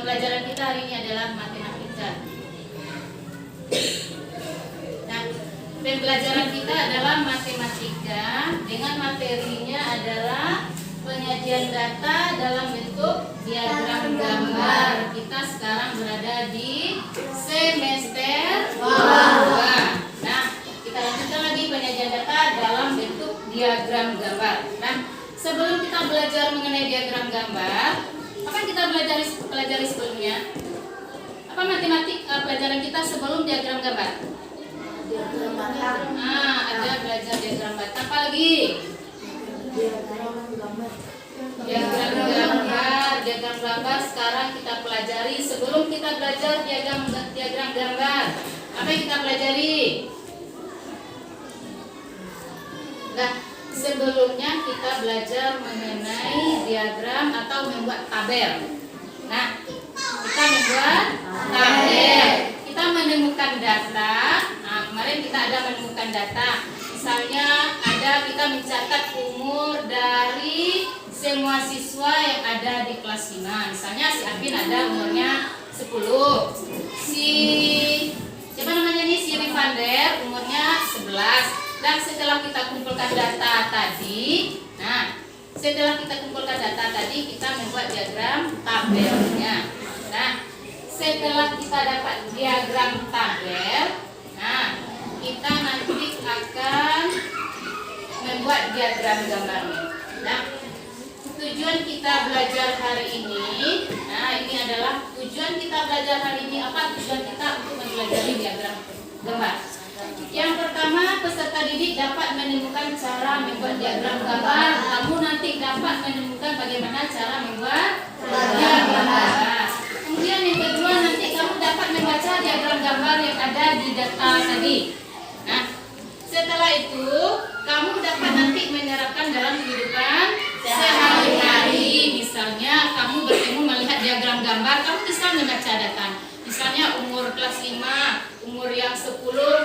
Pembelajaran kita hari ini adalah matematika. Nah, pembelajaran kita adalah matematika dengan materinya adalah penyajian data dalam bentuk diagram gambar. Kita sekarang berada di semester 2. Nah, kita lanjutkan lagi penyajian data dalam bentuk diagram gambar. Nah, sebelum kita belajar mengenai diagram gambar, apa yang kita pelajari sebelumnya? Apa pelajaran kita sebelum diagram gambar? Diagram batang. Ada belajar diagram batang. Apa lagi? Diagram gambar. Diagram gambar sekarang kita pelajari. Sebelum kita belajar diagram gambar, apa yang kita pelajari? Nah, sebelumnya kita belajar mengenai diagram atau membuat tabel. Nah, kita membuat tabel. Kita menemukan data. Nah, kemarin kita ada menemukan data. Misalnya kita mencatat umur dari semua siswa yang ada di kelas 5. Misalnya si Arvin ada umurnya 10. Siapa namanya nih? Si Rivander umurnya 11. Dan setelah kita kumpulkan data tadi, kita membuat diagram tabelnya. Nah, setelah kita dapat diagram tabel, kita nanti akan membuat diagram gambarnya. Nah, tujuan kita belajar hari ini, ini adalah tujuan kita belajar hari ini. Apa tujuan kita untuk mempelajari diagram gambar? Yang pertama, peserta didik dapat menemukan cara membuat diagram gambar. Kamu nanti dapat menemukan bagaimana cara membuat diagram gambar. Kemudian yang kedua, nanti kamu dapat membaca diagram gambar yang ada di data tadi. Nah, setelah itu kamu dapat nanti menerapkan dalam kehidupan sehari-hari. Misalnya kamu bertemu melihat diagram gambar, kamu bisa membaca data. Misalnya umur kelas 5, umur yang 10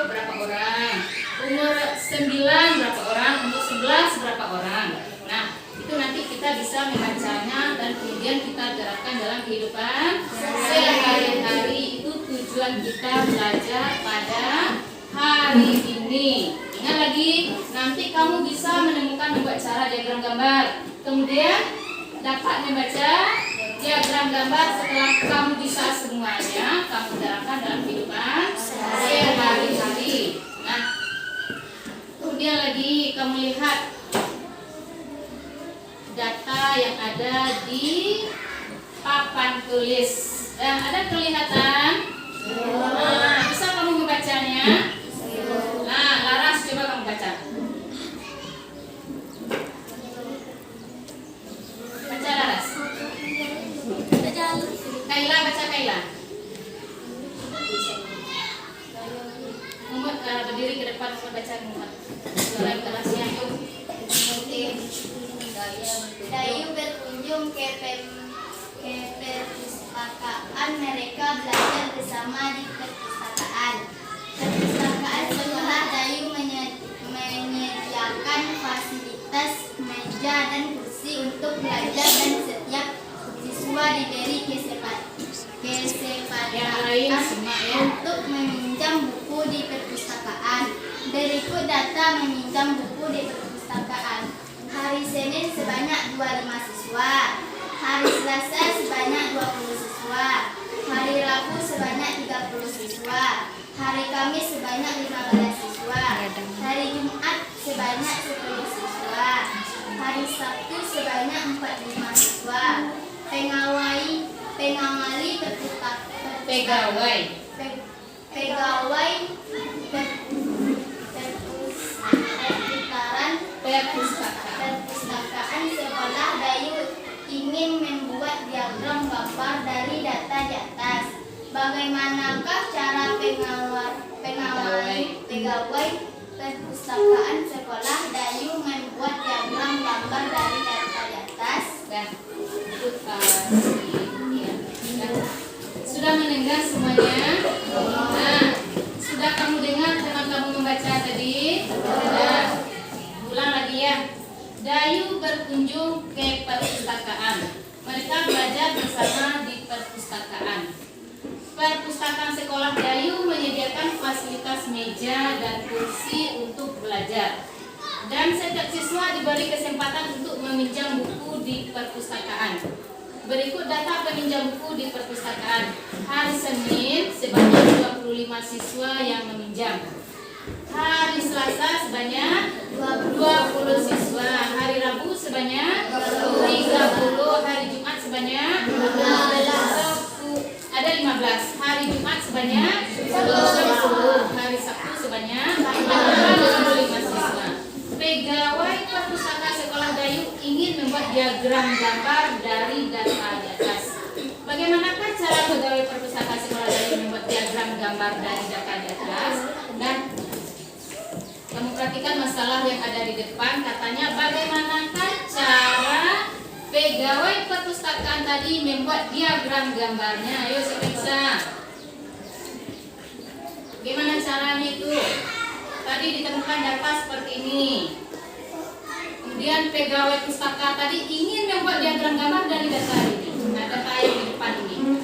berapa orang, umur 9 berapa orang, umur 11 berapa orang. Nah, itu nanti kita bisa membacanya dan kemudian kita terapkan dalam kehidupan sehari-hari. Itu tujuan kita belajar pada hari ini. Ingat lagi, nanti kamu bisa menemukan membuat cara diagram gambar. Kemudian dapat membaca diagram gambar. Setelah kamu bisa semuanya, kamu terapkan dalam kehidupan sehari-hari. Nah, kemudian lagi kamu lihat data yang ada di papan tulis. Ada kelihatan? Bisa kamu membacanya? Nah, Laras, coba kamu baca. Baca, Laras. Kaila, baca Kaila. Muhammad, berdiri ke depan, Muhammad baca Muhammad. Suara kelasnya, yuk. Dayung berkunjung berkunjung ke perpustakaan, mereka belajar bersama di perpustakaan. Perpustakaan sekolah Dayu menyediakan fasilitas meja dan kursi untuk belajar dan setiap siswa diberi kesempatan untuk meminjam buku di perpustakaan. Berikut data meminjam buku di perpustakaan. Hari Senin sebanyak 25 siswa, hari Selasa sebanyak 20 siswa, hari Rabu sebanyak 30 siswa, hari Kamis sebanyak 15 siswa, hari Jumat sebanyak 10 siswa, hari Sabtu sebanyak 45 siswa. Pegawai perpustakaan sekolah Dayu ingin membuat diagram gambar dari data di atas. Bagaimanakah cara pegawai perpustakaan sekolah Dayu membuat diagram gambar dari data di atas? Sudah mendengar semuanya? Nah, sudah kamu dengar dengan kamu membaca tadi? Nah, ulang lagi ya. Dayu berkunjung ke perpustakaan. Mereka belajar bersama di perpustakaan. Perpustakaan sekolah Dayu menyediakan fasilitas meja dan kursi untuk belajar. Dan setiap siswa diberi kesempatan untuk meminjam buku di perpustakaan. Berikut data peminjam buku di perpustakaan. Hari Senin sebanyak 25 siswa yang meminjam. Hari Selasa sebanyak 20 siswa. Hari Rabu sebanyak 30. Hari Jumat sebanyak 15. Hari Jumat sebanyak 10. Hari Sabtu sebanyak 25 siswa. Pegawai perpustakaan sekolah Dayu ingin membuat diagram gambar dari data di atas. Bagaimanakah cara pegawai perpustakaan sekolah Dayu membuat diagram gambar dari data di atas? Dan kamu perhatikan masalah yang ada di depan. Katanya bagaimanakah cara pegawai perpustakaan tadi membuat diagram gambarnya? Ayo siapa bisa? Gimana caranya itu? Tadi ditemukan data seperti ini. Kemudian pegawai pustaka tadi ingin membuat diagram gambar dari data ini. Nah, data yang di depan ini.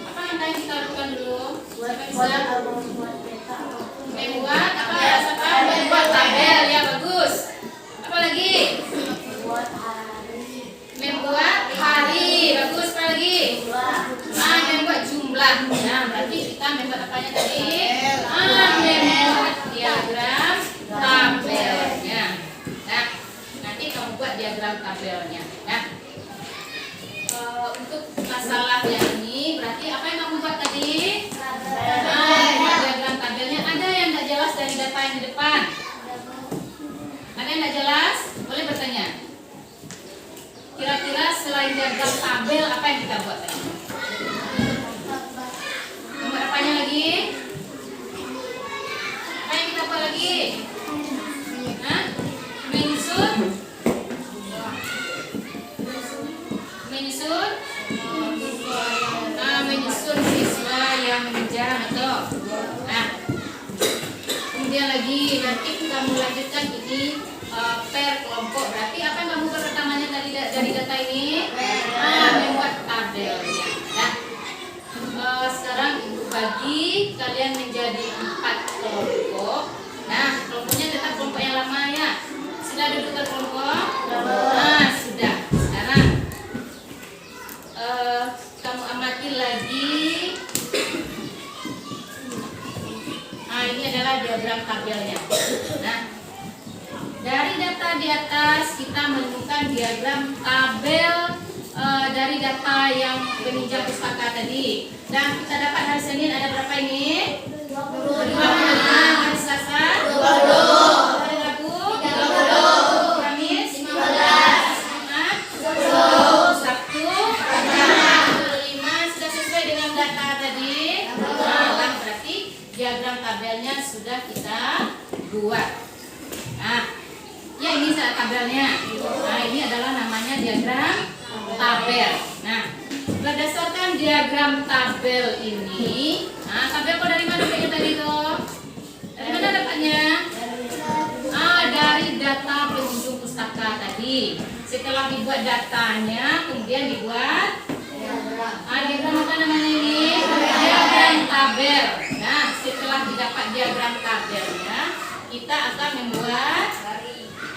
Apa yang tadi kita lakukan dulu? Siapa bisa? Membuat apa? Rasakan membuat tabel, ya bagus. Apa lagi? Membuat hari, bagus. Apa lagi? Membuat jumlah. Nah, berarti kita membuat apanya tadi? Membuat diagram tabelnya. Nah, nanti kamu buat diagram tabelnya. Nah, untuk masalah yang ini berarti apa yang kamu buat tadi? Diagram tabelnya. Ada yang tidak jelas dari data yang di depan? Ada yang tidak jelas? Boleh bertanya. Kira-kira selain diagram tabel apa yang kita buat tadi? Membuat apanya lagi? Apa yang kita buat lagi? Menyusun? Menyusun siswa yang meminjam, betul. Nah, kemudian lagi nanti kamu lanjutkan ini per kelompok. Berarti apa yang kamu buat pertamanya tadi dari data ini? Membuat tabelnya. Nah, sekarang ibu bagi kalian menjadi 4 kelompok. Nah, kelompoknya tetap kelompok yang lama ya. Sudah duduk berkelompok? Nah, sudah. Sekarang kamu amati lagi. Nah, ini adalah diagram tabelnya. Nah, dari data di atas kita menemukan diagram tabel dari data yang peminjam pustaka tadi. Dan kita dapat hari Senin ada berapa ini? 25. Hari Selasa 20. Hari Rabu 30. Kamis 15. Jumat 10. Sabtu 45. Sudah sesuai dengan data tadi? Nah, berarti diagram tabelnya sudah kita buat. Nah, ya ini tabelnya. Nah, ini adalah namanya diagram tabel. Nah, berdasarkan diagram tabel ini, tabel kok dari mana dapatnya tadi tuh? Dari mana dapatnya? Dari data pengunjung pustaka tadi. Setelah dibuat datanya, kemudian dibuat diagram apa namanya ini? Diagram tabel. Nah, setelah didapat diagram tabelnya, kita akan membuat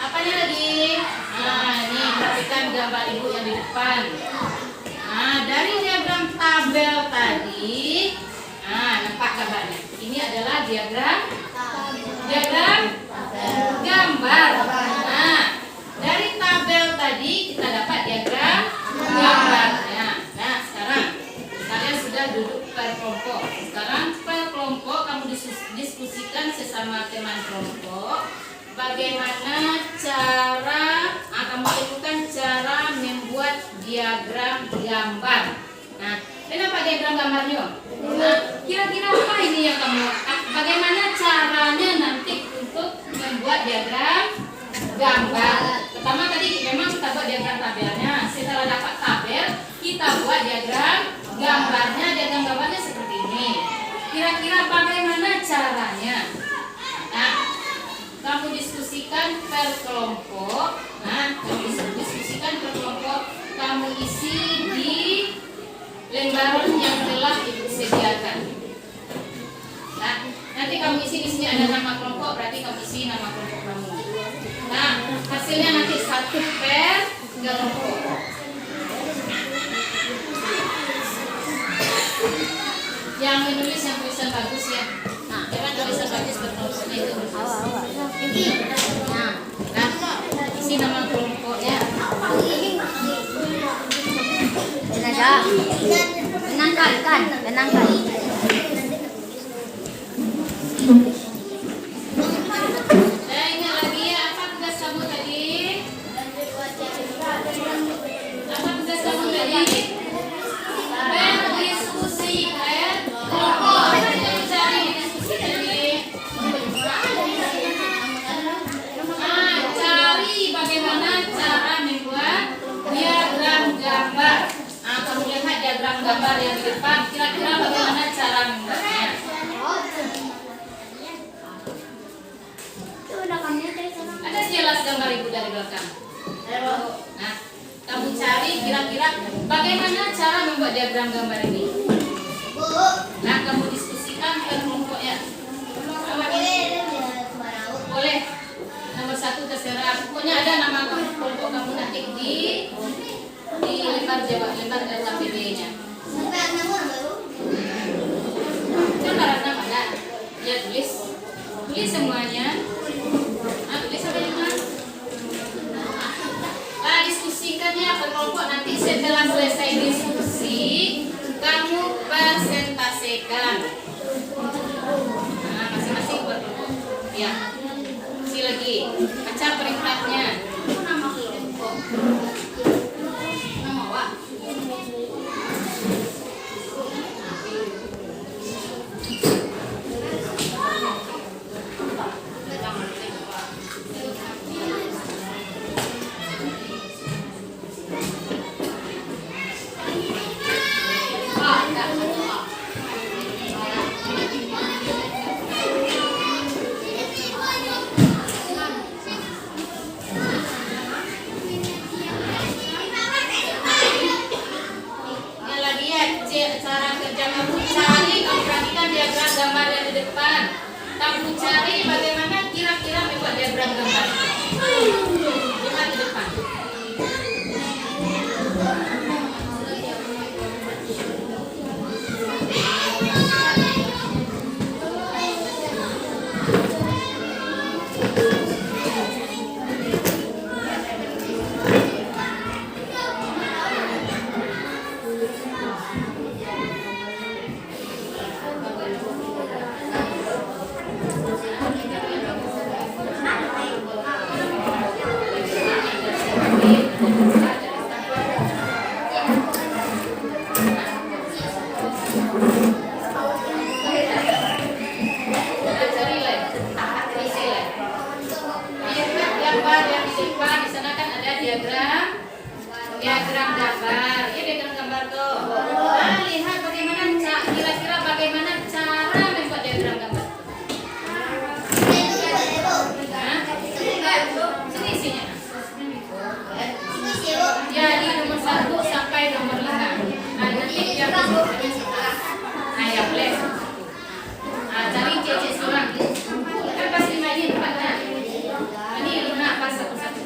apanya lagi? Ini perhatikan gambar ibu yang di depan. Dari diagram tabel tadi, nampak gambarnya. Ini adalah diagram gambar. Dari tabel tadi kita dapat diagram gambarnya. Nah, sekarang kalian sudah duduk per kelompok. Sekarang per kelompok kamu diskusikan sesama teman kelompok. Bagaimana cara kamu lakukan cara membuat diagram gambar. Nah, kenapa diagram gambarnya? Kira-kira apa ini yang kamu? Bagaimana caranya nanti untuk membuat diagram gambar? Pertama tadi memang kita buat diagram tabelnya. Setelah dapat tabel, kita buat diagram gambarnya. Diagram gambarnya seperti ini. Kira-kira bagaimana caranya? Nah, kamu diskusikan per kelompok. Kamu diskusikan per kelompok. Kamu isi di lembaran yang telah ibu sediakan. Nah, nanti kamu isi di sini ada nama kelompok, berarti kamu isi nama kelompok kamu. Nah, hasilnya nanti 1 per kelompok. Yang menulis yang tulisan bagus ya. Jangan tulisan bagus berkelompoknya itu. Isi nama kelompoknya. Benangkan. Ingat lagi ya, apa tugas kamu tadi? Apa tugas kamu tadi? Berdiskusi, kelompok. Cari diskusi tadi. Cari bagaimana cara membuat diagram gambar. Kamu lihat diagram gambar yang di depan. Kira-kira bagaimana cara membuatnya? Ada jelas gambar ibu dari belakang. Nah, kamu cari kira-kira bagaimana cara membuat diagram gambar ini. Nah, kamu diskusikan ke kelompoknya. Boleh. Nomor 1 terserah. Pokoknya ada nama kelompok kamu nanti di lembar jawab, lembar LKPD-nya. Lembar nama ada. Ya tulis semuanya. Tulis apa yang mana? Diskusikannya per kelompok. Nanti setelah selesai diskusi, kamu presentasikan. Masing-masing per kelompok. Ya. Isi lagi. Baca peringkatnya. Nama kelompok. Nama awak. Cara kerja kamu cari, kamu perhatikan diagram gambar yang di depan. Kamu cari bagaimana kira-kira membuat diagram gambar. Lihat di depan. diagram gambar. Ya diagram gambar tuh. Nah, lihat bagaimana kira-kira bagaimana cara membuat diagram gambar. Sini isinya. Jadi nomor 1 sampai nomor 5. Nah, nanti yang ya boleh. Cari cc seorang. Kan pas 5 ini tempatnya. Ini 5 pas satu-satu.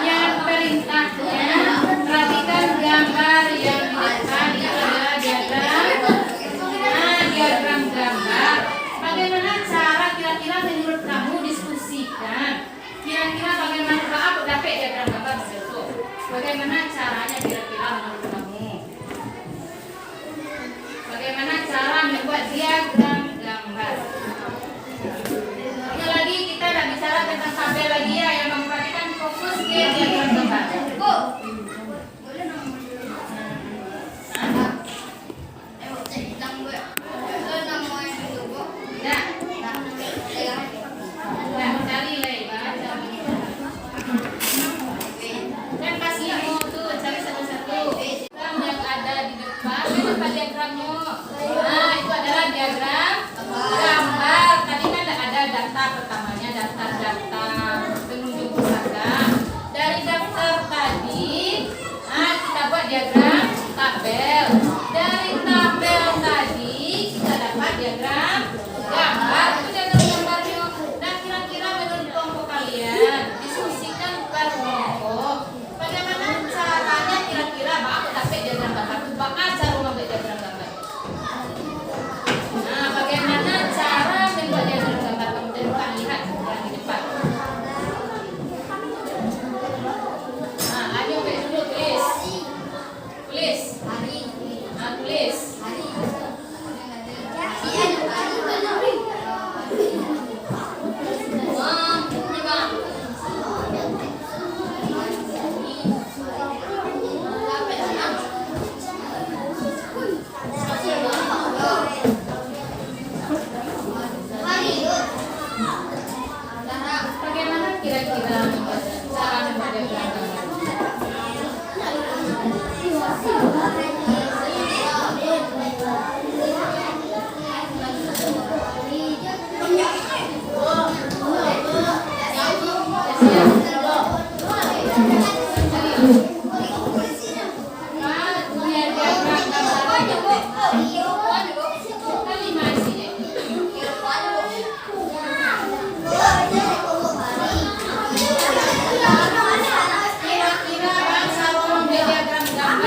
Yang perintahnya perhatikan gambar yang di depan ini adalah diagram. Nah, diagram gambar. Bagaimana cara kira-kira menurut kamu diskusikan? Kira-kira bagaimana aku dapat diagram gambar itu? Bagaimana caranya kira-kira menurut kamu? Bagaimana cara membuat diagram gambar? Ini lagi kita tidak bicara tentang tabel lagi ya, yang memperhatikan fokus ke diagram gambar. Dan kasih mau tuh cari satu-satu yang ada di depan. Apa diagrammu? Nah, itu adalah diagram gambar. Tadi kan ada data pertamanya, daftar-data pengunjung pusaka. Dari daftar tadi, nah kita buat diagram tabel. Dari tabel tadi kita dapat diagram gambar. Itu diagram gambarnya. Dan kira-kira menurut kelompok kalian diskusikan per kelompok. Bagaimana caranya kira-kira aku dapat diagram gambar? Bakal cara membuat diagram gambar. Nah, bagaimana cara membuat diagram gambar? Kemudian bukan lihat yang di depan. Nah, ayo dulu tulis. Tulis. Nah, tulis. Bagaimana kira-kira cara membuat diagram gambar? Kira-kira bangsa Romo diagram gambar.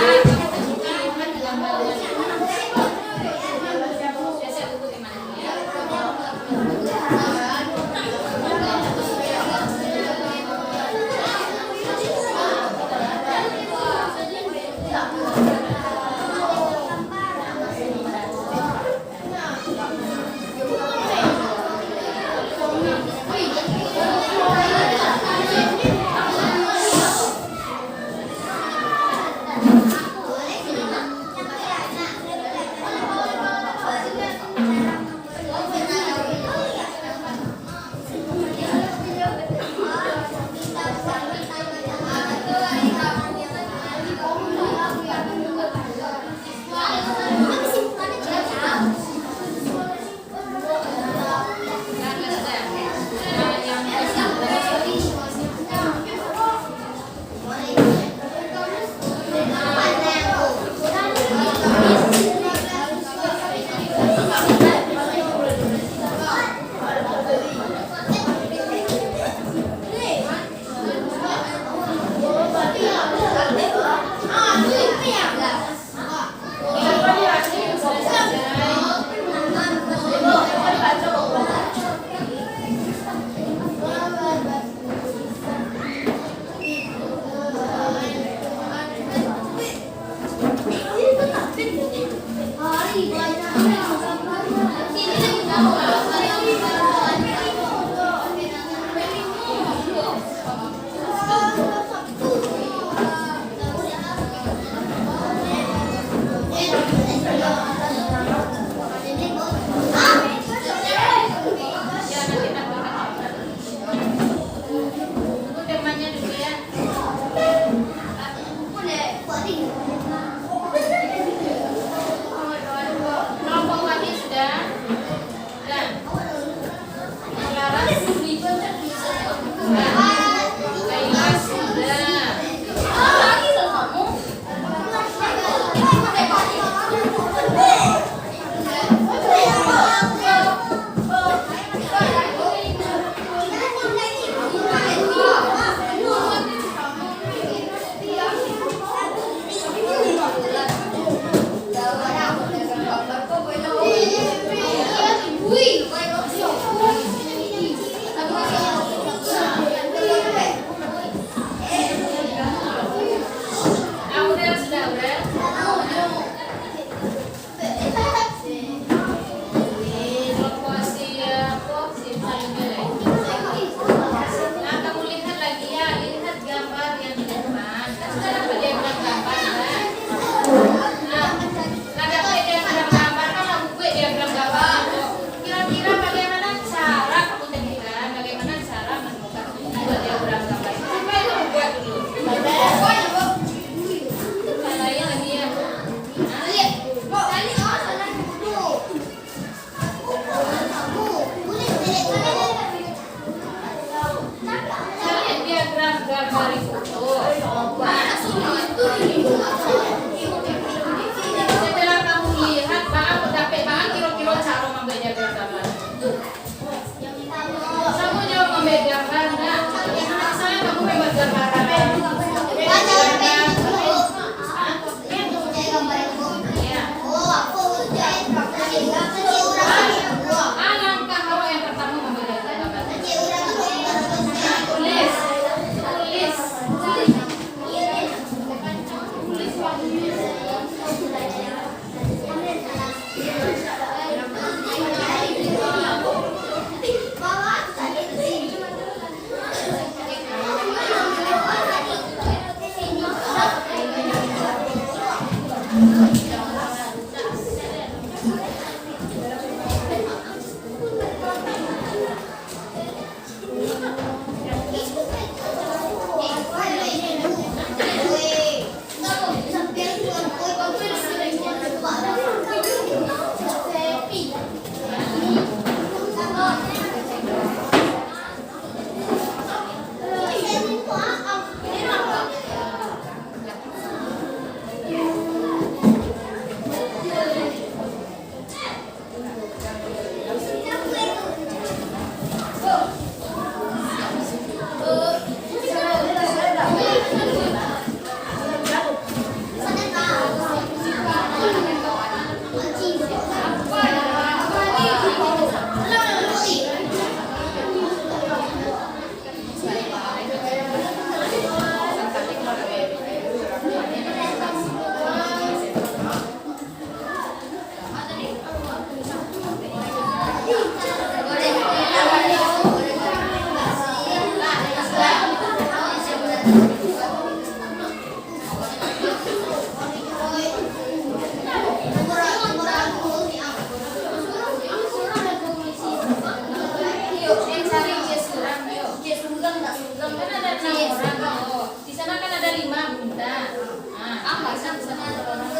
ada 6 orang. Oh, di sana kan ada 5 Bunda. Nah, apa di sana ada orang?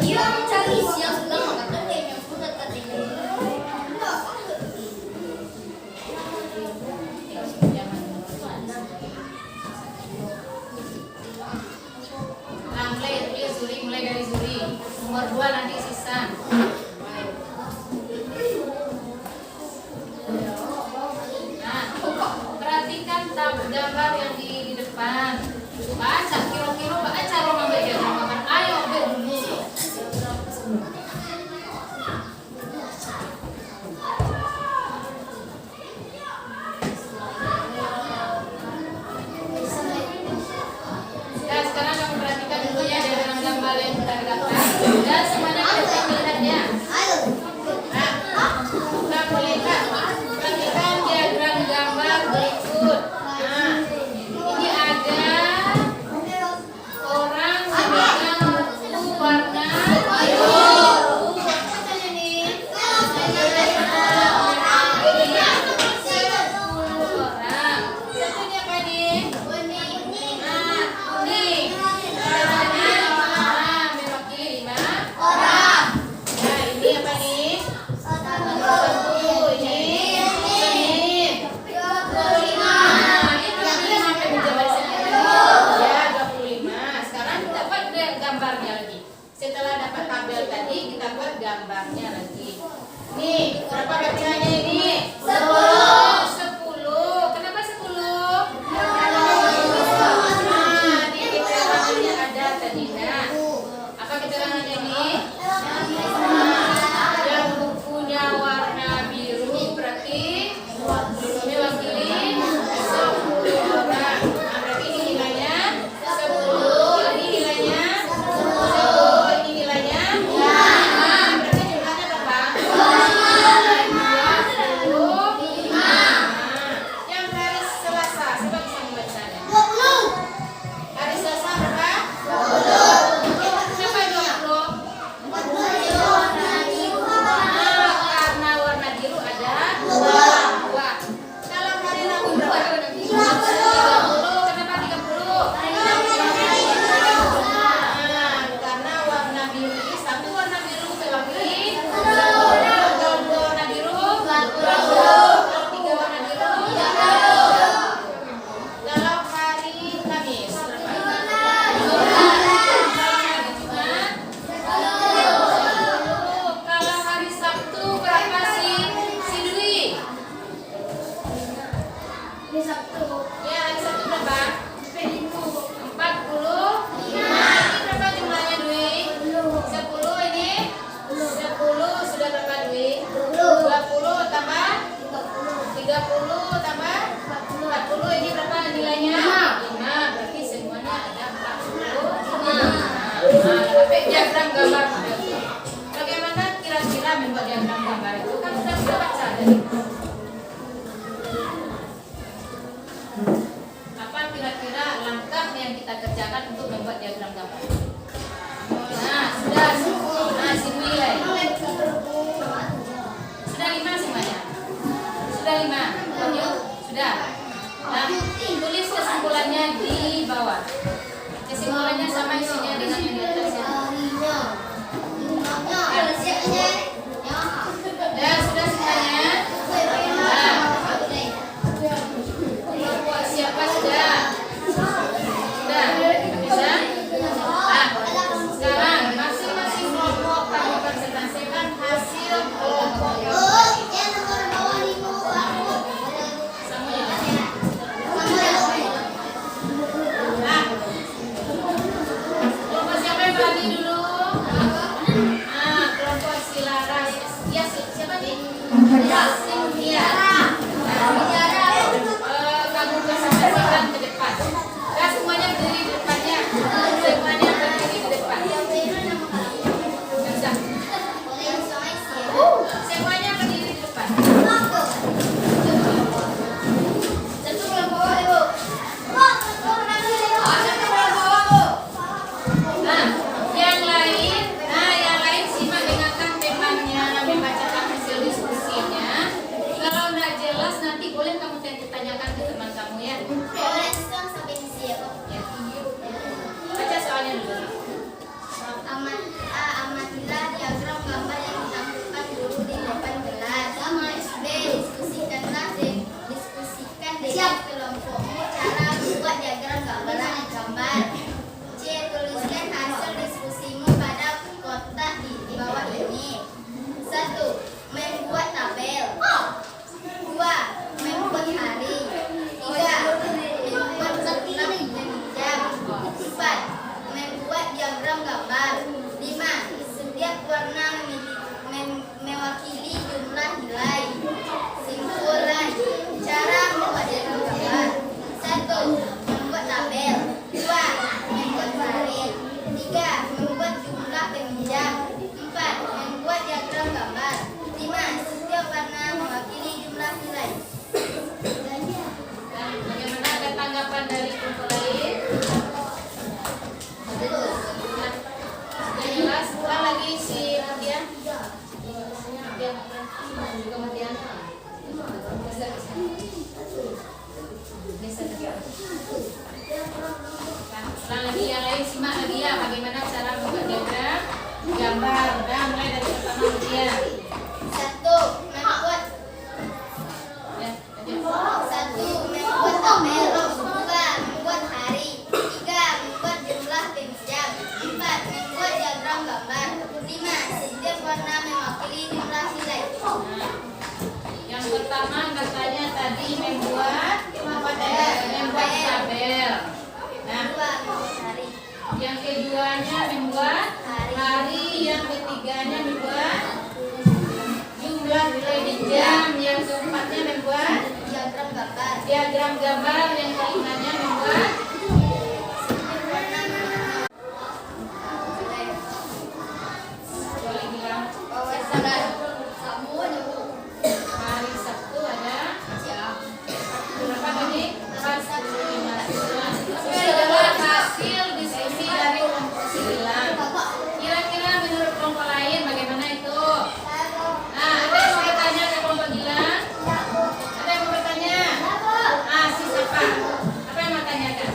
Iya, cari siang sudah mengatakan yang sudah katanya. Nah, mulai dari Zuri. Nomor 2 nanti sisa. Nah, perhatikan gambar yang di depan. Baca kira-kira baca Roma baca gambar. Ayo dulu. Nah, sekarang kamu perhatikan dulu ya dalam gambar yang kita dapat. Dan semuanya kita melihatnya. Nah, kita melihat. Perhatikan diagram gambar berikut. Nah, ini ada orang memegang buku warna biru. Apa ini? Orang. Satu ini apa nih? Nah, kuning. Nah, mewakili 5 orang. Nah, ini apa nih? Satu. Ini menit. 25. Nah, ini 25 sampai menjawab sendiri. Ya, 25. Sekarang kita buat gambarnya lagi. Setelah dapat tabel tadi, kita buat gambarnya lagi. Nih, berapa bagiannya ini? 10. 10. Kenapa 10? Nah, di keterangannya ada tadi. Nah, apa keterangannya nih? Yang bukunya warna biru berarti mewakili 10 orang. Nah, berarti ini nilainya 10. Ini nilainya 10. Ini nilainya 5. Berarti jumlahnya berapa? 25. Nah, yang hari Selasa, coba bisa membacanya. Hari Selasa berapa? 20. Kenapa 20? Nah, karena warna biru ada 2. Kalau hari Rabu berapa? 30. Kenapa 30? Nah, karena warna biru ini satu warna biru mewakili 10. Kalau 2 warna biru 20. Kalau 3 warna biru 30. Kalau hari Kamis berapa? 12. Kalau hari Jumat 10. Kalau hari Sabtu berapa sih si Dwi? Ya, hari Sabtu berapa? 40. Ini berapa jumlahnya Dwi? 10 ini? 10 sudah berapa Dwi? 20 tambah 30 tambah 40 ini berapa nilainya? 5. Berarti semuanya ada 45. Nah, tapi diagram gambar itu. Bagaimana kira-kira membuat diagram gambar itu? Kan sudah bisa baca tadi. Apa kira-kira langkah yang kita kerjakan untuk membuat diagram gambar? Nah, sudah. Nah, simulai. Sudah 5 semuanya? Sudah 5? Lanjut? Sudah? Nah, tulis kesimpulannya di bawah. Kesimpulannya sama isinya dengan yang di atas ya. Ya, sudah semuanya? Nah, siapa sudah? Sudah? Bisa? Nah, sekarang masing-masing kelompok kamu presentasikan hasil kelompok yang tadi. Semuanya. Nah, Ulang lagi yang lain, simak lagi ya bagaimana cara membuat diagram gambar. Nah, mulai dari pertama dia. 1. Membuat Ya, aja. 1. Membuat tabel. 2. Membuat hari. 3. Membuat jumlah pinjam. 4. Membuat diagram gambar. 5. Setiap warna mewakili jumlah nilai. Nah, yang pertama katanya tadi membuat tabel. Nah, 2. Membuat hari. yang keduanya membuat hari, yang ketiganya membuat jumlah pinjam, yang keempatnya membuat Diagram gambar. diagram gambar, yang kelimanya membuat Setiap warna mewakili. boleh bilang hari Sabtu ada berapa tadi? 45 siswa. Itu adalah hasil diskusi dari kelompok 9. Kira-kira menurut kelompok lain bagaimana itu? Nah, ada yang mau bertanya ke kelompok Gilang? Ada yang mau bertanya? Ah, si siapa? Apa yang mau tanyakan?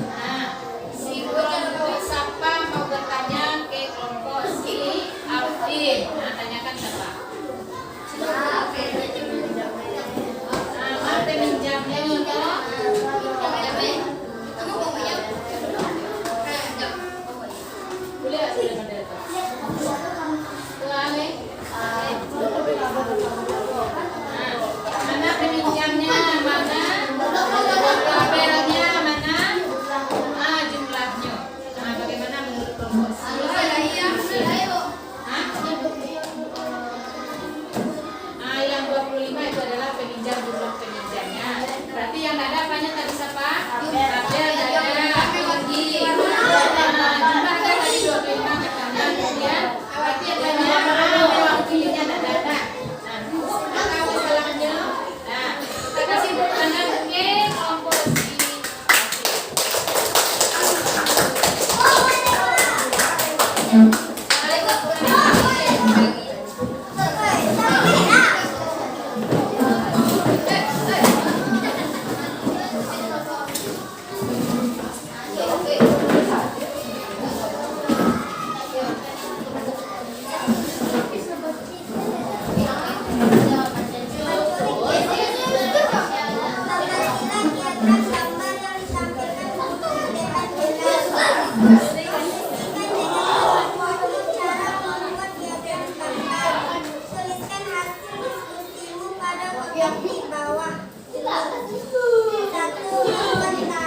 Nah, si kelompok siapa mau bertanya ke kelompok si Alvin? Nah, tanyakan siapa? Nah, peminjamnya toh? Boleh nggak sudah pada itu? Tuh, Ale. Nah, mana peminjamnya? Mana tabelnya? Mana? Ah, jumlahnya. Nah, bagaimana menurut kelompok si? Hah? Ah, yang 25 itu adalah peminjam, jumlah peminjamnya. Berarti yang nggak ada apanya tadi siapa? Tabel nggak ada. Apa lagi? Nah, jumlahnya tadi 25 katanya. Kemudian berarti adanya mewakilinya nggak ada. Nah, kita tahu kesalahannya. Nah, kita kasih tepuk tangan ke kelompok si.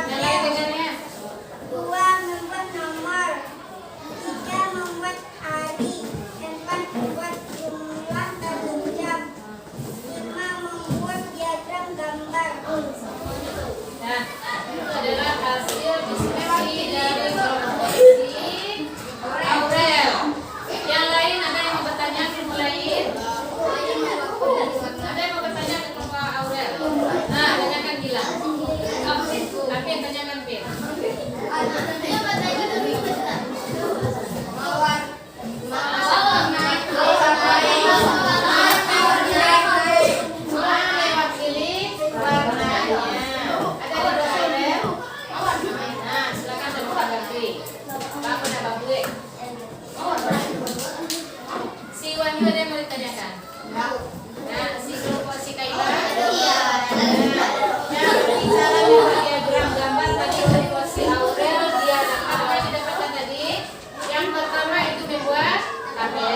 Yang lain dengarnya. 2. Membuat nomor. 3. Membuat hari. 4. Membuat jumlah dan jam. 5. Membuat diagram gambar. Nah, itu adalah hasil diskusi dari kelompok si Aurel. Yang lain ada yang mau bertanya ke kelompok lain? Ada yang mau bertanya ke kelompok Aurel? Nah, tanyakan Gilang. Apin, tanyakan Pin. Mewakili warnanya. Ada di Aurel? Nah, silakan saya tanggapi. Apa nak babuik? Si Wahyu ada yang mau ditanyakan? Nah, si kelompok si Kaila? Nah, cara membuat diagram gambar tadi kelompok si Aurel dia dapat apa yang didapatkan tadi? Yang pertama itu membuat tabel.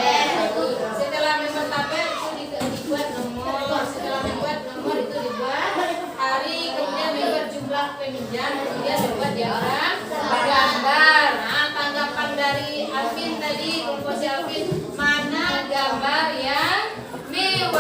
Setelah membuat tabel itu dibuat nomor. Setelah membuat nomor itu dibuat hari, kemudian membuat jumlah peminjam, kemudian membuat diagram gambar. Nah, tanggapan dari Alvin tadi, kelompok si Alvin, mana gambar yang mewakili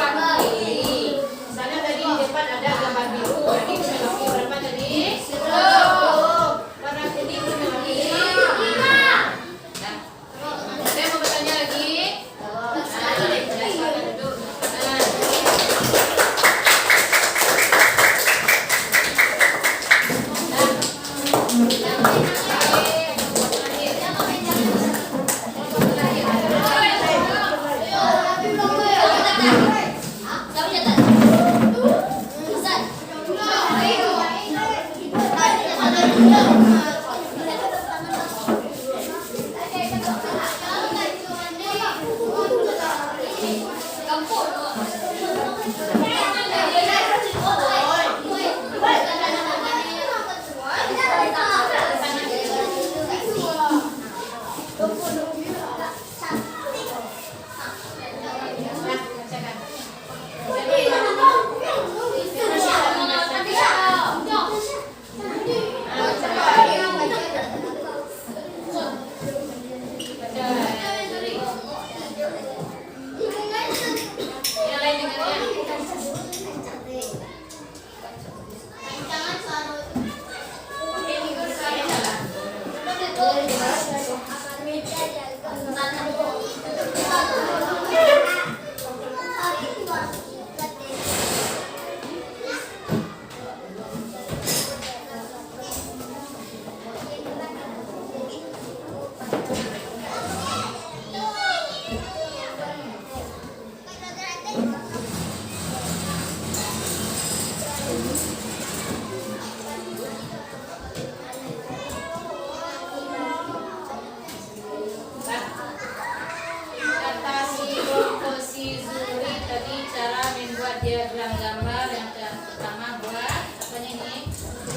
diagram gambar yang pertama buat apanya ini?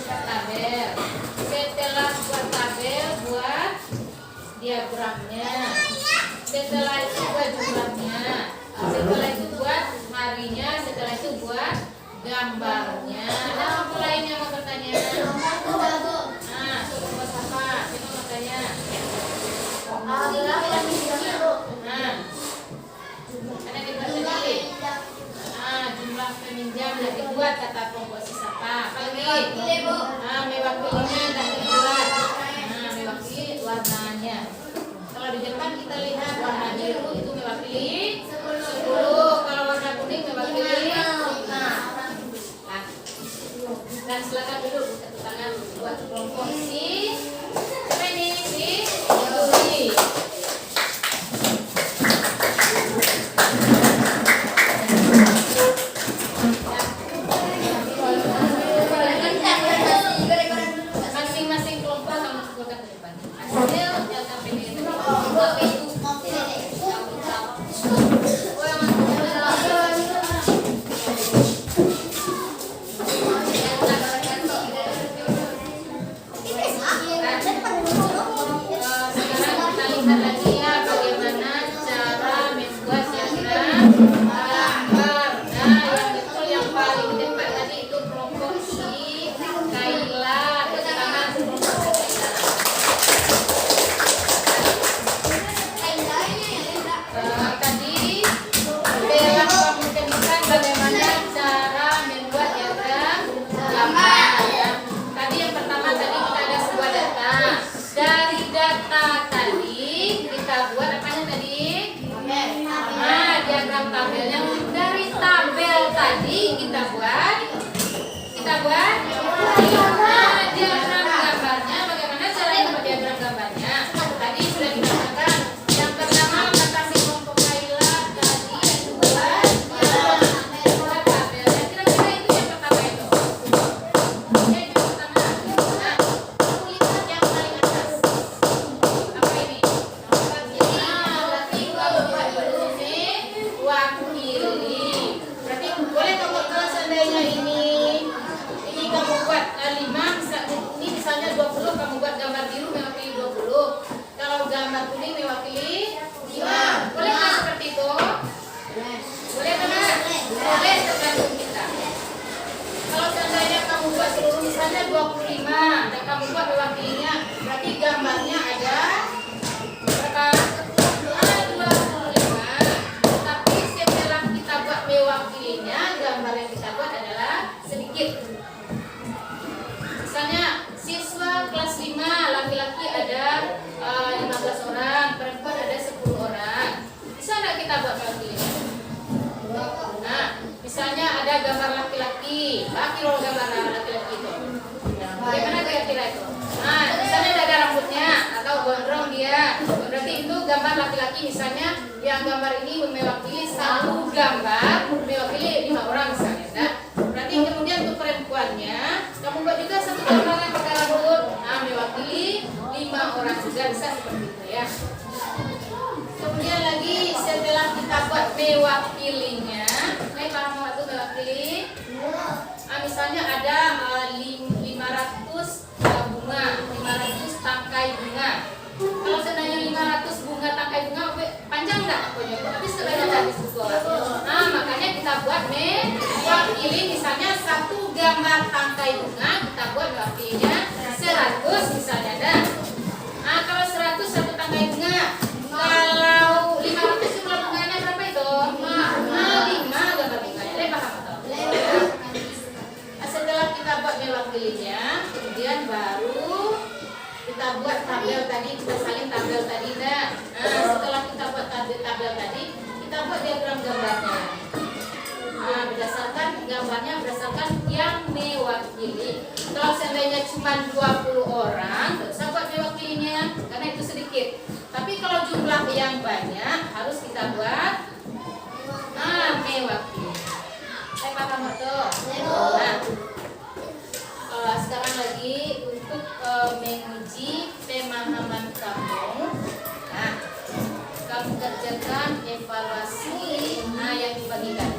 Tabel. Setelah buat tabel, buat diagramnya. Setelah itu buat jumlahnya. Setelah itu buat harinya. Setelah itu buat gambarnya. Ada apa lain yang mau bertanya? Nah, coba buat apa? Siapa mau tanya? Nah, ada dibuat tadi. Nah, jumlah peminjam yang dibuat kata kelompok sisapa. Apa lagi? Nah, mewakilinya dan dibuat. Nah, mewakili warnanya. Kalau di depan kita lihat warna biru itu mewakili 10. Kalau warna kuning mewakili 5. Nah, silakan dulu buka tangan buat kelompok si apa ini? Si Yuli. Masing-masing kelompok kamu buka ke depan. Hasil LKPD. Sekarang kita lihat lagi ya bagaimana cara membuat diagram gambar. Nah, yang betul yang paling depan tadi itu kelompok si Kaila. Pertama kelompok Kaila. Tadi Bella kamu temukan bagaimana cara membuat diagram gambar. Ya. Tadi yang pertama tadi kita ada sebuah data. Dari data tadi kita buat apanya tadi? Nah, diagram tabelnya. Dari tabel tadi kita buat nah, diagram gambarnya. Bagaimana caranya membuat diagram gambarnya? Tadi sudah dikatakan. Yang pertama kata si kelompok Kaila tadi yang buat tabelnya. Kira-kira itu yang pertama itu. Ya, itu yang pertama. Nah, kamu lihat yang paling atas. Apa ini? Nah, berarti kamu buat dulu mewakili. Berarti boleh kamu kalau seandainya ini kamu buat 5, ini misalnya 20, kamu buat gambar biru mewakili 20. Kalau gambar kuning mewakili 5. Boleh nggak seperti itu? Boleh kan? Boleh, tergantung kita. Kalau seandainya kamu buat seluruh misalnya 25 dan kamu buat mewakilinya, berarti gambarnya ada berapa? 25. Tapi setelah kita buat mewakilinya, gambar yang kita buat adalah sedikit. Misalnya siswa kelas 5 laki-laki ada 15 orang, perempuan ada 10 orang. Bisa nggak kita buat mewakilinya? Nah, misalnya ada gambar laki-laki, roll gambar laki-laki itu. Bagaimana kira-kira itu? Nah, misalnya ada rambutnya atau gondrong dia, berarti itu gambar laki-laki. Misalnya yang gambar ini mewakili satu gambar, mewakili 5 orang misalnya. Nah, berarti kemudian untuk perempuannya, kamu buat juga satu gambar yang pakai rambut, nah mewakili 5 orang juga, bisa seperti itu ya. Kemudian lagi setelah kita buat mewakilinya, paham waktu mewakili? Nah, misalnya ada 500 bunga, 500 tangkai bunga. Kalau seandainya 500 bunga tangkai bunga, panjang enggak pokoknya? Tapi sebenarnya habis sekolah. Nah, makanya kita buat mewakili, misalnya satu gambar tangkai bunga, kita buat mewakilinya 100 misalnya ada. Nah, kalau 100 satu tangkai bunga. Kalau 500 jumlah bunganya berapa itu? 5 gambar bunganya. Paham atau? Setelah kita buat mewakilinya, kemudian baru kita buat tabel tadi, kita salin tabel tadi dah. Nah, setelah kita buat tabel tadi, kita buat diagram gambarnya. Nah, berdasarkan gambarnya berdasarkan yang mewakili. Kalau seandainya cuma 20 orang, tidak usah buat mewakilinya karena itu sedikit. Tapi kalau jumlah yang banyak harus kita buat mewakili. Saya paham betul. Nah, sekarang lagi untuk menguji pemahaman kamu. Nah, kamu kerjakan evaluasi yang dibagikan.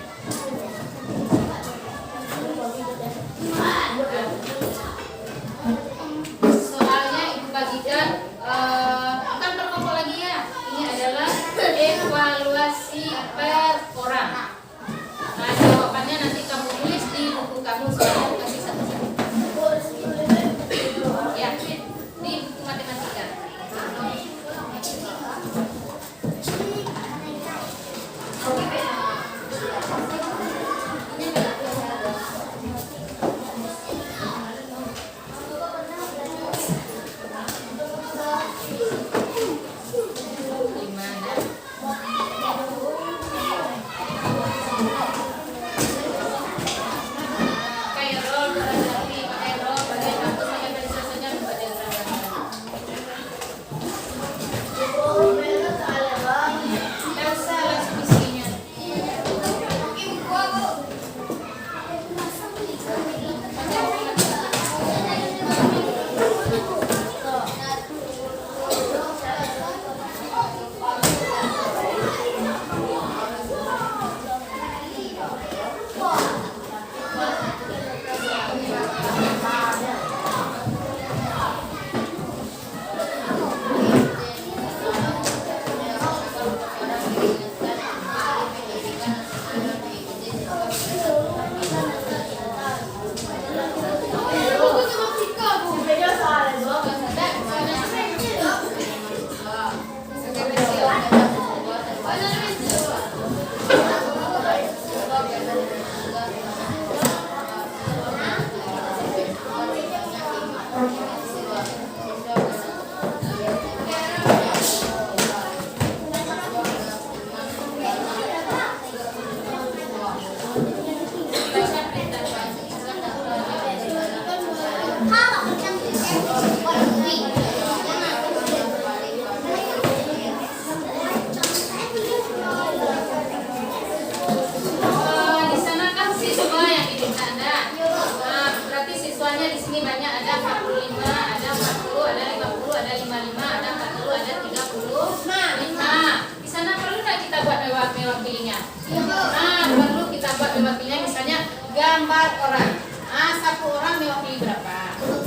mewakilinya, misalnya gambar orang. Nah, 1 orang mewakili berapa? 10.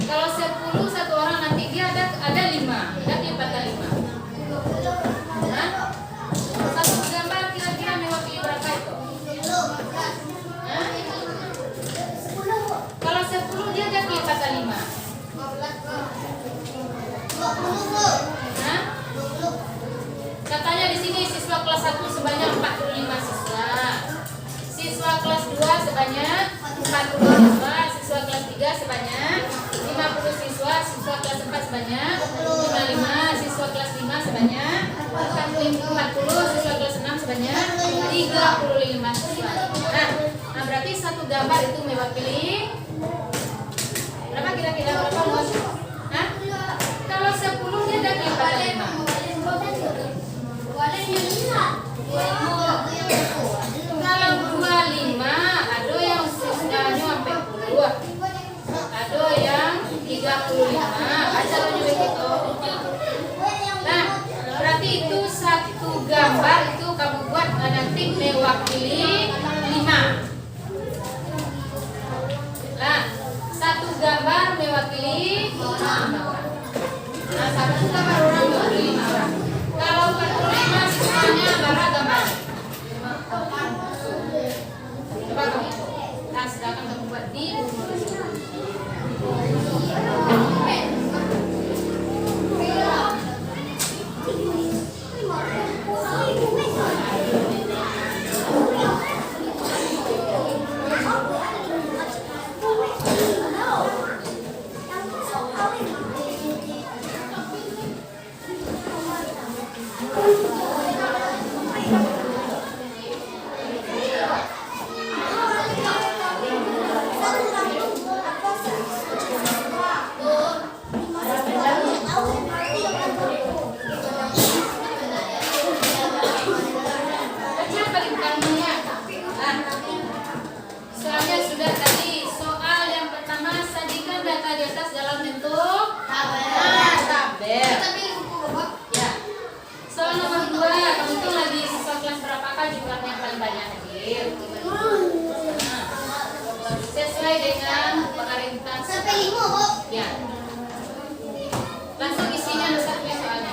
Kalau 10 1 orang nanti dia ada 5. Ada lipatan 5. Nah, 1 gambar kira-kira mewakili berapa itu? Hah? Kalau 10 dia ada lipatan 5. Hah? Katanya di sini siswa kelas 1 sebanyak 45 siswa. Siswa kelas 2 sebanyak 40 siswa, siswa kelas 3 sebanyak 50 siswa, siswa kelas 4 sebanyak 55, siswa kelas 5 sebanyak 40, siswa kelas 6 sebanyak 35 siswa. Nah, berarti 1 gambar itu mewakili berapa kira-kira berapa luas? Hah? Kalau 10 dia ada kelipatan 5. Kalau 25 ada yang siswanya sampai 10, ada yang 35, acaranya begitu. Nah, berarti itu 1 gambar itu kamu buat nanti mewakili 5. Nah, 1 gambar mewakili 5 orang. Nah, 1 gambar orang mewakili 5 orang. Kalau 45 siswanya berapa gambar? Coba kamu hitung. Nah, sedangkan kamu buat di buku. Soalnya sudah tadi, soal yang pertama sajikan data di atas dalam bentuk tabel. Ya. Soal nomor 2, kamu tuh lagi siswa kelas berapakah jumlahnya yang paling banyak hadir? Nah, sesuai dengan orientasi. Sampai 5, Bu. Ya. Langsung isinya satu soalnya.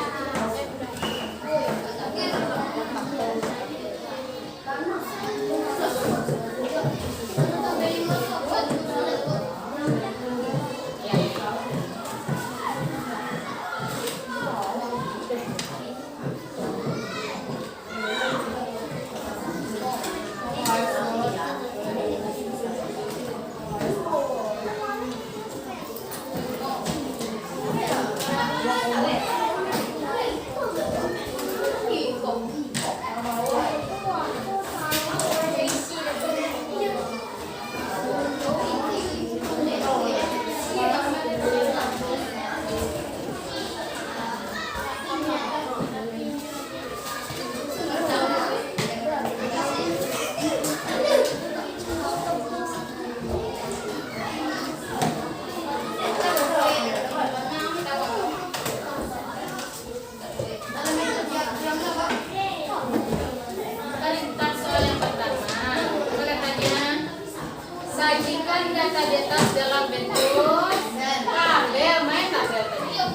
Sajikan data di atas dalam bentuk tabel, main tabel tadi. Iya.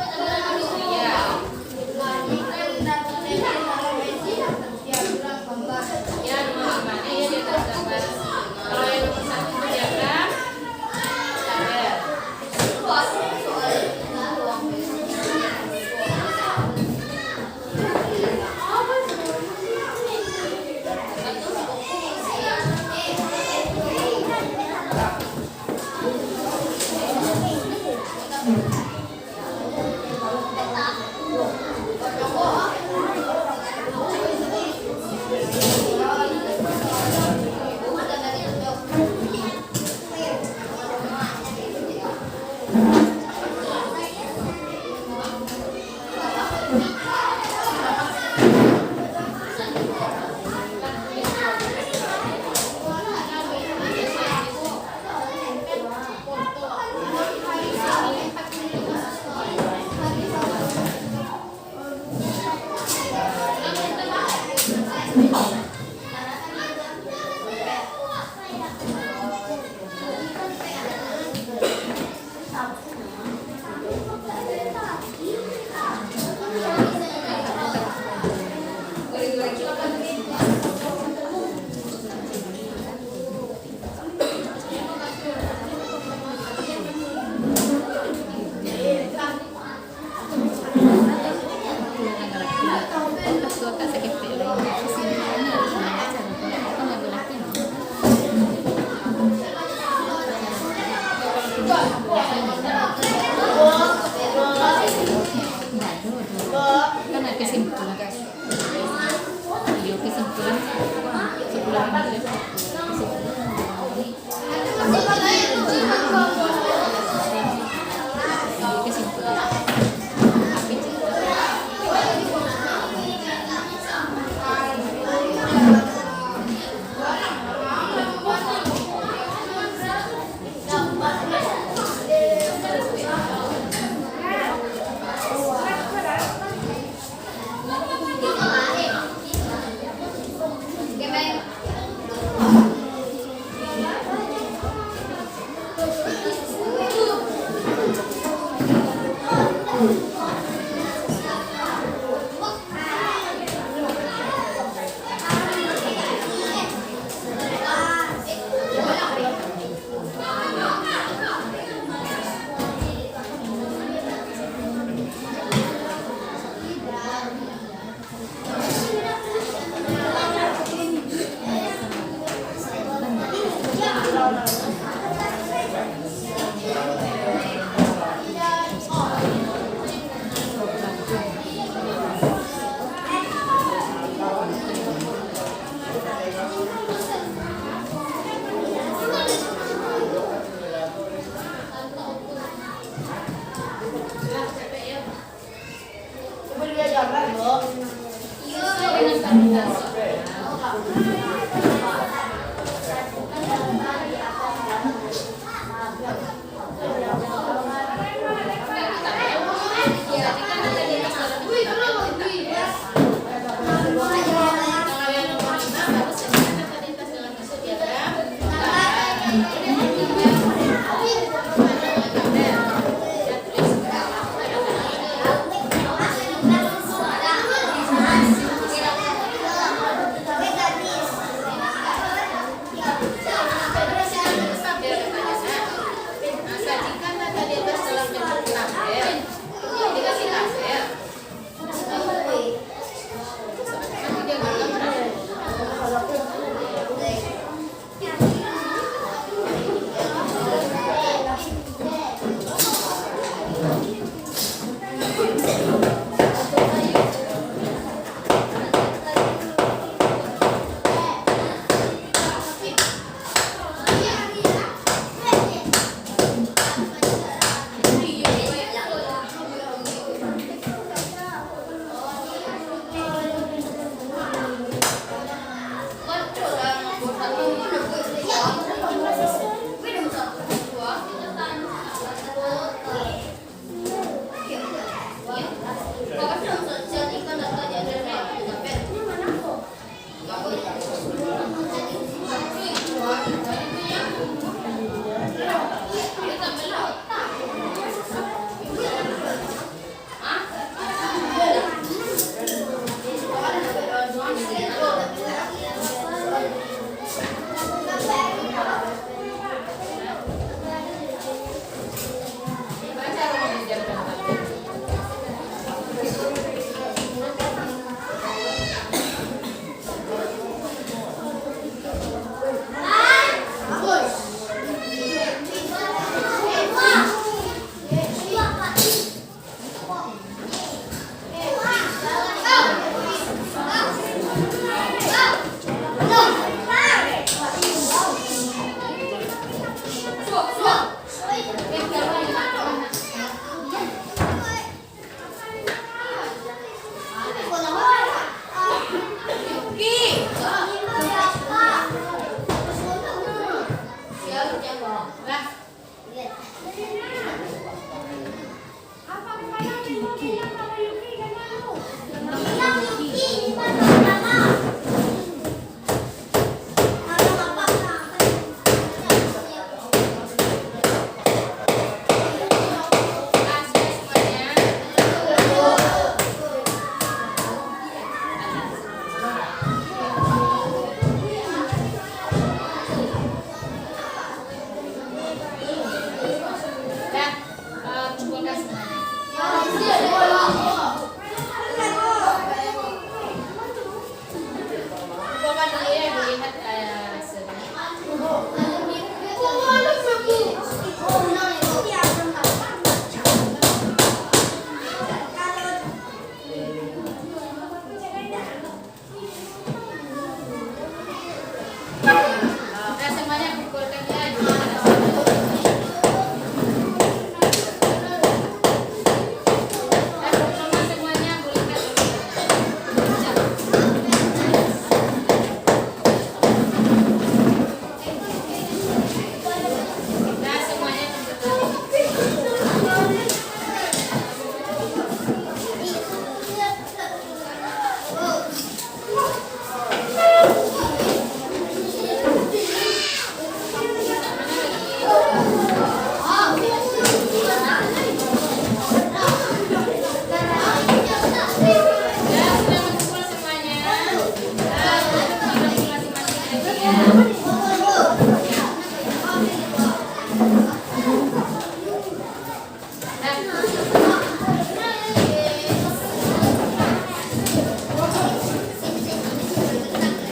Ya, nomor 5 ya di atas gambar. Kalau yang nomor 1 itu diagram tabel. kesimpulan sebulan ini kesimpulan apa itu? Oke, baik.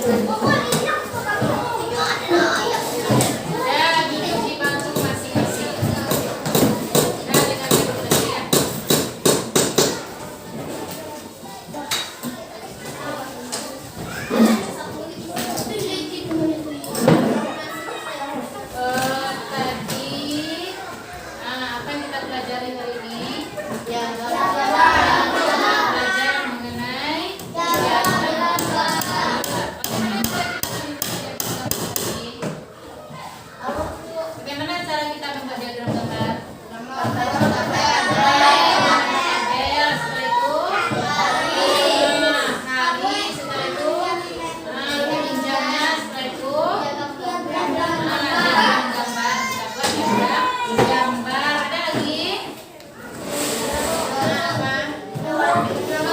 Ya, duduk di bangku masing-masing. Nah, dengan duduk tadi ya. Tadi, apa yang kita pelajari hari ini? Belajar mengenai bagaimana cara kita membuat diagram gambar? Tabel, setelah itu hari, setelah itu lebih jamnya, setelah itu diagram gambar. Kita buat diagram gambar. Ada lagi? Apa? Kita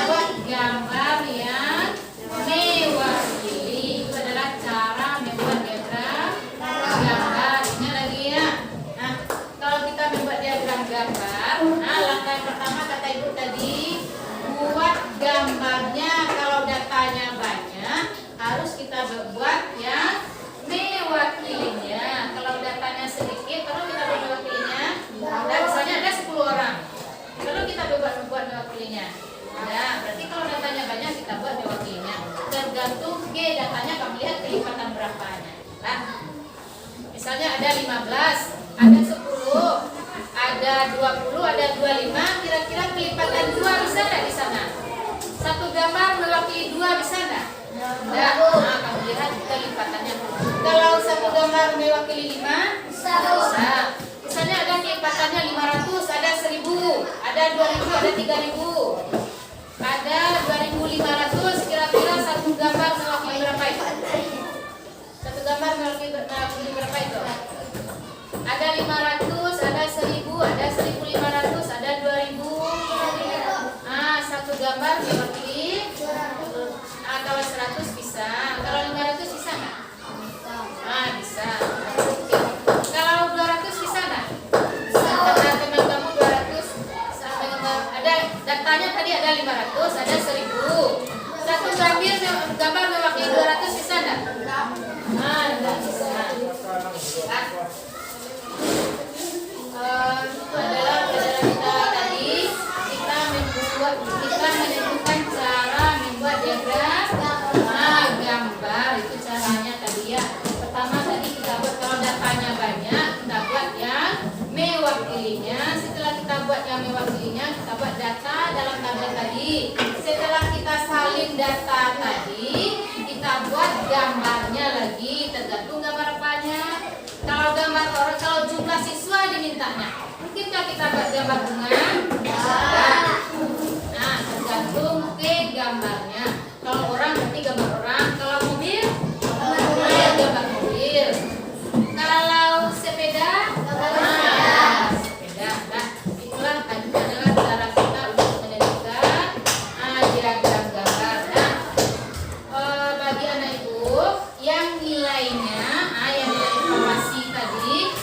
buat gambar yang mewakili. Itu adalah cara membuat diagram gambar. Ini lagi ya. Nah, kalau kita membuat diagram gambar, langkah yang pertama kata ibu tadi, buat gambarnya. Kalau datanya banyak, harus kita buat yang mewakilinya. Kalau datanya sedikit, kalau kita buat mewakilinya, misalnya ada 10 orang, kalau kita buat mewakilinya. Nah, berarti kalau datanya banyak, kita buat mewakilinya. Tergantung ke datanya, kamu lihat kelipatan berapanya. Nah, misalnya ada 15, ada 10, ada 20, ada 25, kira-kira kelipatan 2 bisa nggak di sana? Satu gambar mewakili 2 bisa nggak? Enggak. Nah, kamu lihat kelipatannya. Kalau satu gambar mewakili 5, bisa. Misalnya ada kelipatannya 500, ada 1000, ada 2000, ada 3000. Ada 2500, kira-kira satu gambar mewakili berapa itu? Satu gambar mewakili berapa itu? Ada 500, ada 1000, ada 1500, ada 2000. Satu gambar mewakili. Kalau 100 bisa. Kalau 500 bisa nggak? Bisa. Kalau 200 bisa nggak? Teman kamu 200 sampai ada datanya tadi ada 500, ada 1000. Satu gambar mewakili 200 bisa nggak? Nggak bisa. Itu adalah pelajaran kita tadi. Kita menentukan cara membuat diagram gambar. Itu caranya tadi ya. Pertama tadi kita buat kalau datanya banyak, kita buat yang mewakilinya. Setelah kita buat yang mewakilinya, kita buat data dalam tabel tadi. Setelah kita salin data tadi, kita buat gambarnya lagi. Tergantung gambar apanya. Kalau gambar orang, kalau jumlah siswa dimintanya, mungkinkah kita buat gambar bunga? Nah, tergantung ke gambarnya. Kalau orang berarti gambar orang. Kalau mobil, gambar mobil. Kalau sepeda, sepeda. Nah, itulah tadi adalah cara kita untuk menentukan diagram gambar. Nah, bagi anak ibu yang nilainya, yang nilai informasi tadi,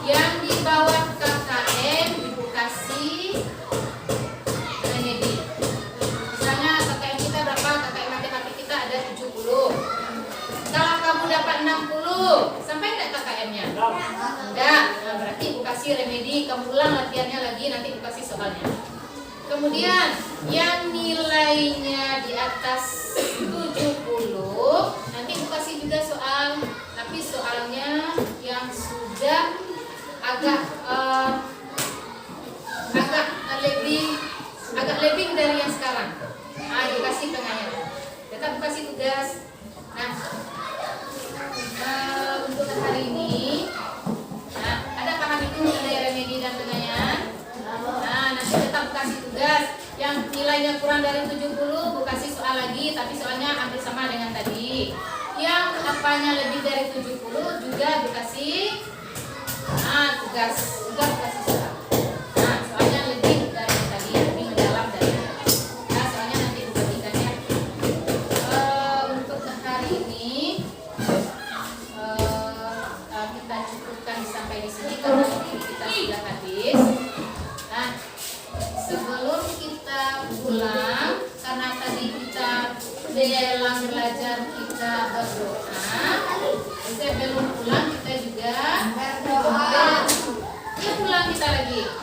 yang di bawah KKM ibu kasih remedi. Misalnya KKM kita berapa? KKM matematik kita ada 70. Kalau kamu dapat 60, sampai enggak KKM-nya? Enggak. Nah, berarti ibu kasih remedi, kamu ulang latihannya lagi, nanti ibu kasih soalnya. Kemudian yang nilainya di atas 70, nanti ibu kasih juga soal, tapi soalnya yang sudah agak lebih dari yang sekarang. Dikasih tengahnya. Tetap kasih tugas. Nah, untuk hari ini, ada paham itu mengenai remedi dan tengahnya. Nanti tetap kasih tugas. Yang nilainya kurang dari 70, bu kasih soal lagi, tapi soalnya hampir sama dengan tadi. Yang apanya lebih dari 70 juga dikasih tugas kasih soal. Soalnya lebih dari tadi, lebih mendalam dari soalnya nanti dibagikannya. Untuk hari ini kita cukupkan sampai di sini karena waktu kita sudah habis. Nah, sebelum kita pulang, karena tadi kita Sebelum belajar kita berdoa. Sebelum pulang kita juga berdoa. Yuk pulang kita lagi.